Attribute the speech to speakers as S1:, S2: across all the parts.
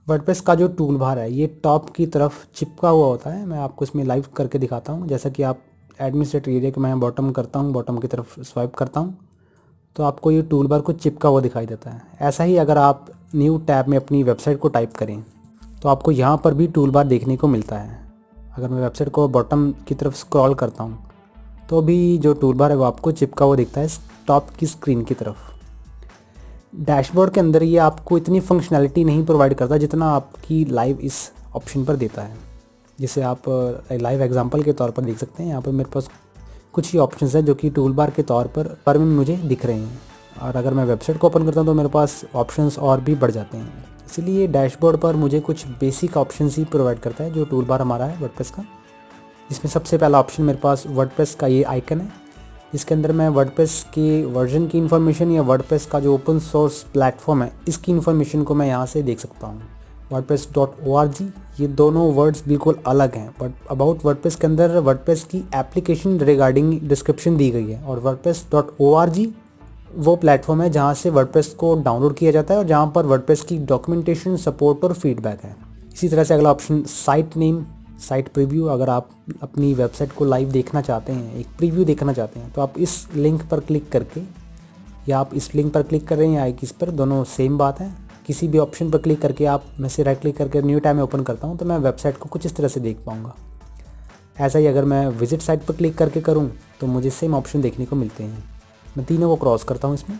S1: WordPress का जो tool bar है ये टॉप की तरफ चिपका हुआ होता है। मैं आपको इसमें लाइव करके दिखाता हूँ। जैसा कि आप एडमिनिस्ट्रेटर एरिया को मैं बॉटम करता हूँ, बॉटम की तरफ स्वाइप करता हूँ तो आपको ये टूल बार को चिपका हुआ दिखाई देता है। ऐसा ही अगर आप न्यू टैब में अपनी वेबसाइट को टाइप करें तो आपको यहाँ पर भी टूल बार देखने को मिलता है। अगर मैं वेबसाइट को बॉटम की तरफ स्क्रॉल करता हूँ तो भी जो टूल बार है वो आपको चिपका हुआ दिखता है टॉप की स्क्रीन की तरफ। डैशबोर्ड के अंदर ये आपको इतनी फंक्शनैलिटी नहीं प्रोवाइड करता जितना आपकी लाइव इस ऑप्शन पर देता है, जिसे आप लाइव एग्जांपल के तौर पर देख सकते हैं। यहाँ पर मेरे पास कुछ ही ऑप्शंस हैं जो कि टूल बार के तौर पर में मुझे दिख रहे हैं, और अगर मैं वेबसाइट को ओपन करता हूँ तो मेरे पास ऑप्शंस और भी बढ़ जाते हैं। इसीलिए डैशबोर्ड पर मुझे कुछ बेसिक ऑप्शंस ही प्रोवाइड करता है जो टूल बार हमारा है वर्डप्रेस का। इसमें सबसे पहला ऑप्शन मेरे पास वर्डप्रेस का ये आइकन है, इसके अंदर मैं वर्डप्रेस के वर्जन की इन्फॉर्मेशन या वर्डप्रेस का जो ओपन सोर्स प्लेटफॉर्म है इसकी इन्फॉर्मेशन को मैं यहाँ से देख सकता हूँ। wordpress.org ये दोनों वर्ड्स बिल्कुल अलग हैं, बट अबाउट वर्डप्रेस के अंदर वर्डप्रेस की एप्लीकेशन रिगार्डिंग डिस्क्रिप्शन दी गई है, और wordpress.org वो प्लेटफॉर्म है जहाँ से वर्डप्रेस को डाउनलोड किया जाता है और जहाँ पर वर्डप्रेस की डॉक्यूमेंटेशन, सपोर्ट और फीडबैक है। इसी तरह से अगला option site name, site preview. अगर आप अपनी वेबसाइट को लाइव देखना चाहते हैं, एक प्रीव्यू देखना चाहते हैं, तो आप इस लिंक पर क्लिक करके, या आप इस लिंक पर क्लिक कर रहे हैं या इस पर, दोनों सेम बात है। किसी भी ऑप्शन पर क्लिक करके आप, मैं से राइट क्लिक करके न्यू टैब में ओपन करता हूं तो मैं वेबसाइट को कुछ इस तरह से देख पाऊंगा। ऐसा ही अगर मैं विजिट साइट पर क्लिक करके करूँ तो मुझे सेम ऑप्शन देखने को मिलते हैं। मैं तीनों को क्रॉस करता हूँ इसमें,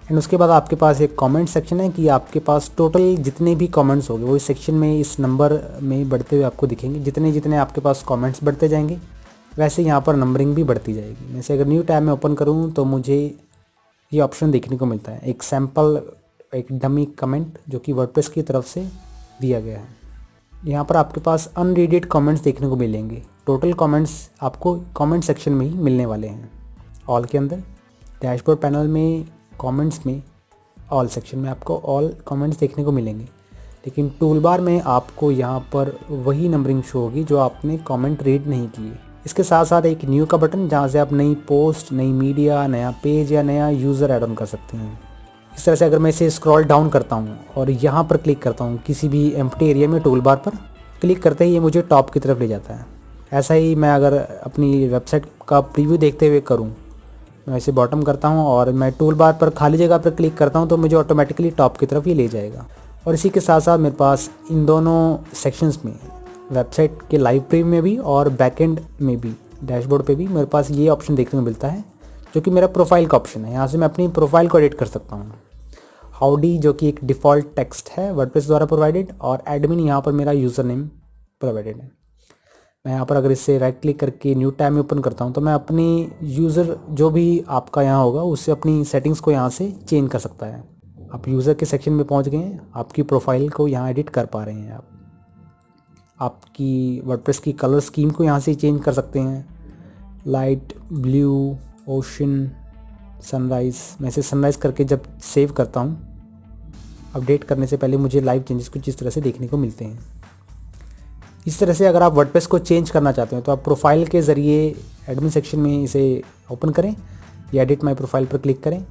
S1: एंड उसके बाद आपके पास एक कमेंट सेक्शन है कि आपके पास टोटल जितने भी कमेंट्स होंगे वो इस सेक्शन में, इस नंबर में बढ़ते हुए आपको दिखेंगे। जितने जितने आपके पास कमेंट्स बढ़ते जाएंगे वैसे यहाँ पर नंबरिंग भी बढ़ती जाएगी। जैसे अगर न्यू टैब में ओपन करूँ तो मुझे ये ऑप्शन देखने को मिलता है, एक सैम्पल, एक डमी कमेंट जो कि वर्डप्रेस की तरफ से दिया गया है। यहाँ पर आपके पास अनरीडेड कमेंट्स देखने को मिलेंगे। टोटल कमेंट्स आपको कमेंट सेक्शन में ही मिलने वाले हैं, ऑल के अंदर। डैशबोर्ड पैनल में कमेंट्स में ऑल सेक्शन में आपको ऑल कमेंट्स देखने को मिलेंगे, लेकिन टूल बार में आपको यहाँ पर वही नंबरिंग शो होगी जो आपने कमेंट रीड नहीं किए। इसके साथ साथ एक न्यू का बटन जहाँ से आप नई पोस्ट, नई मीडिया, नया पेज या नया यूज़र ऐड ऑन कर सकते हैं। इस तरह से अगर मैं इसे स्क्रॉल डाउन करता हूँ और यहाँ पर क्लिक करता हूँ किसी भी एम्प्टी एरिया में, टूल बार पर क्लिक करते ही ये मुझे टॉप की तरफ ले जाता है। ऐसा ही मैं अगर अपनी वेबसाइट का प्रीव्यू देखते हुए करूँ, मैं इसे बॉटम करता हूँ और मैं टूल बार पर खाली जगह पर क्लिक करता हूँ तो मुझे ऑटोमेटिकली टॉप की तरफ ही ले जाएगा। और इसी के साथ साथ मेरे पास इन दोनों सेक्शंस में, वेबसाइट के लाइव प्रीव्यू में भी और बैकएंड में भी, डैशबोर्ड पे भी मेरे पास ये ऑप्शन देखने को मिलता है जो कि मेरा प्रोफाइल का ऑप्शन है। यहाँ से मैं अपनी प्रोफाइल को एडिट कर सकता हूँ। हाउडी जो कि एक डिफ़ॉल्ट टेक्स्ट है वर्डप्रेस द्वारा प्रोवाइडेड, और एडमिन यहाँ पर मेरा यूज़र नेम प्रोवाइडेड है। मैं यहाँ पर अगर इससे राइट क्लिक करके न्यू टैब में ओपन करता हूँ तो मैं अपनी यूज़र जो भी आपका यहाँ होगा उससे अपनी सेटिंग्स को यहाँ से चेंज कर सकता है। आप यूज़र के सेक्शन में पहुँच गए हैं, आपकी प्रोफाइल को यहाँ एडिट कर पा रहे हैं। आप आपकी वर्डप्रेस की कलर स्कीम को यहाँ से चेंज कर सकते हैं, लाइट ब्लू, ओशन, सनराइज़। मैं इसे सनराइज़ करके जब सेव करता हूँ, अपडेट करने से पहले मुझे लाइव चेंजेस कुछ इस तरह से देखने को मिलते हैं। इस तरह से अगर आप वर्डप्रेस को चेंज करना चाहते हैं तो आप प्रोफाइल के ज़रिए एडमिन सेक्शन में इसे ओपन करें या एडिट माई प्रोफाइल पर क्लिक करें।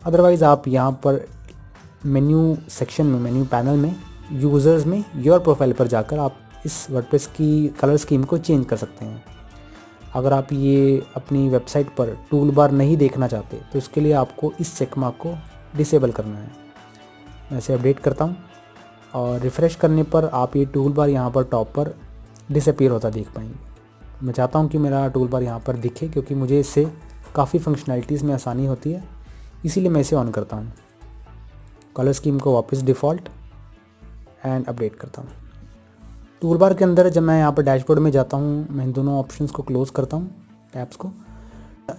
S1: अदरवाइज़ आप यहाँ पर मेन्यू सेक्शन में, मेन्यू पैनल में, यूज़र्स में, योर प्रोफाइल पर जाकर आप इस वर्डप्रेस की कलर स्कीम को चेंज कर सकते हैं। अगर आप ये अपनी वेबसाइट पर टूल बार नहीं देखना चाहते तो इसके लिए आपको इस चेक मार्क को डिसेबल करना है। मैं इसे अपडेट करता हूँ और रिफ़्रेश करने पर आप ये टूल बार यहाँ पर टॉप पर डिसअपीयर होता देख पाएंगे। मैं चाहता हूँ कि मेरा टूल बार यहाँ पर दिखे क्योंकि मुझे इससे काफ़ी फंक्शनैलिटीज़ में आसानी होती है, इसीलिए मैं इसे ऑन करता हूँ। कलर स्कीम को वापस डिफ़ॉल्ट एंड अपडेट करता हूँ। टूल बार के अंदर जब मैं यहाँ पर डैशबोर्ड में जाता हूँ, मैं इन दोनों ऑप्शंस को क्लोज़ करता हूँ, टैब्स को।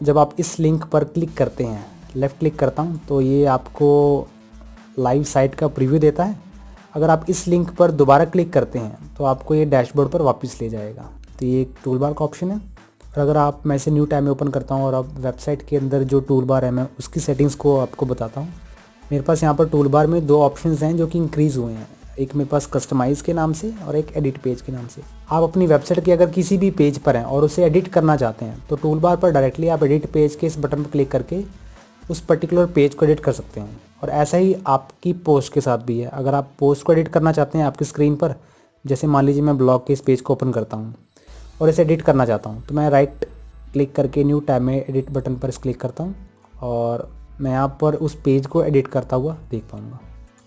S1: जब आप इस लिंक पर क्लिक करते हैं, लेफ़्ट क्लिक करता हूँ, तो ये आपको लाइव साइट का प्रीव्यू देता है। अगर आप इस लिंक पर दोबारा क्लिक करते हैं तो आपको ये डैशबोर्ड पर वापस ले जाएगा। तो ये एक टूल बार का ऑप्शन है। और अगर आप, मैं इसे न्यू टैब में ओपन करता हूँ और अब वेबसाइट के अंदर जो टूल बार है मैं उसकी सेटिंग्स को आपको बताता हूँ। मेरे पास यहाँ पर टूल बार में दो ऑप्शंस हैं जो कि इंक्रीज़ हुए हैं, एक मेरे पास कस्टमाइज़ के नाम से और एक एडिट पेज के नाम से। आप अपनी वेबसाइट के अगर किसी भी पेज पर हैं और उसे एडिट करना चाहते हैं तो टूल बार पर डायरेक्टली आप एडिट पेज के इस बटन पर क्लिक करके उस पर्टिकुलर पेज को एडिट कर सकते हैं। और ऐसा ही आपकी पोस्ट के साथ भी है। अगर आप पोस्ट को एडिट करना चाहते हैं आपकी स्क्रीन पर, जैसे मान लीजिए मैं ब्लॉग के इस पेज को ओपन करता हूँ और इसे एडिट करना चाहता हूँ, तो मैं राइट क्लिक करके न्यू टैब में एडिट बटन पर क्लिक करता हूँ और मैं यहाँ पर उस पेज को एडिट करता हुआ देख पाऊँगा।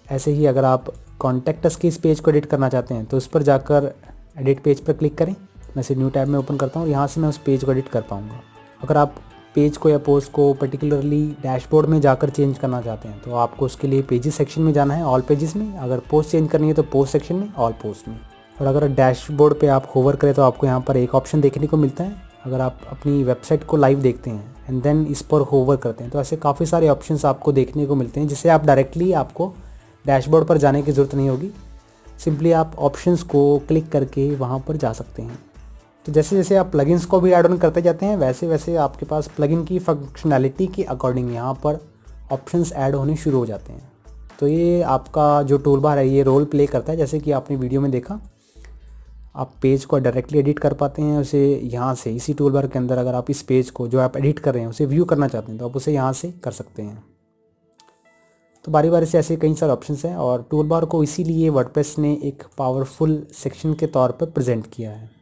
S1: ऐसे ही अगर आप कॉन्टैक्ट अस के इस पेज को एडिट करना चाहते हैं तो उस पर जाकर एडिट पेज पर क्लिक करें। मैं इसे न्यू टैब में ओपन करता हूँ और यहाँ से मैं उस पेज को एडिट कर पाऊँगा। अगर आप पेज को या पोस्ट को पर्टिकुलरली डैशबोर्ड में जाकर चेंज करना चाहते हैं तो आपको उसके लिए पेजेस सेक्शन में जाना है, ऑल पेजेस में। अगर पोस्ट चेंज करनी है तो पोस्ट सेक्शन में, ऑल पोस्ट में। और अगर डैशबोर्ड पे आप होवर करें तो आपको यहाँ पर एक ऑप्शन देखने को मिलता है। अगर आप अपनी वेबसाइट को लाइव देखते हैं एंड देन इस पर होवर करते हैं तो ऐसे काफ़ी सारे ऑप्शंस आपको देखने को मिलते हैं, जिससे आप डायरेक्टली आपको डैशबोर्ड पर जाने की ज़रूरत नहीं होगी। सिंपली आप ऑप्शंस को क्लिक करके वहाँ पर जा सकते हैं। तो जैसे जैसे आप प्लगइन्स को भी ऐड ऑन करते जाते हैं वैसे वैसे आपके पास प्लगइन की फंक्शनैलिटी के अकॉर्डिंग यहाँ पर ऑप्शंस ऐड होने शुरू हो जाते हैं। तो ये आपका जो टूल बार है ये रोल प्ले करता है। जैसे कि आपने वीडियो में देखा, आप पेज को डायरेक्टली एडिट कर पाते हैं उसे यहाँ से, इसी टूल बार के अंदर। अगर आप इस पेज को जो आप एडिट कर रहे हैं उसे व्यू करना चाहते हैं तो आप उसे यहाँ से कर सकते हैं। तो बारी बारी से ऐसे कई सारे ऑप्शंस हैं और टूल बार को इसीलिए वर्डप्रेस ने एक पावरफुल सेक्शन के तौर पर प्रेजेंट किया है।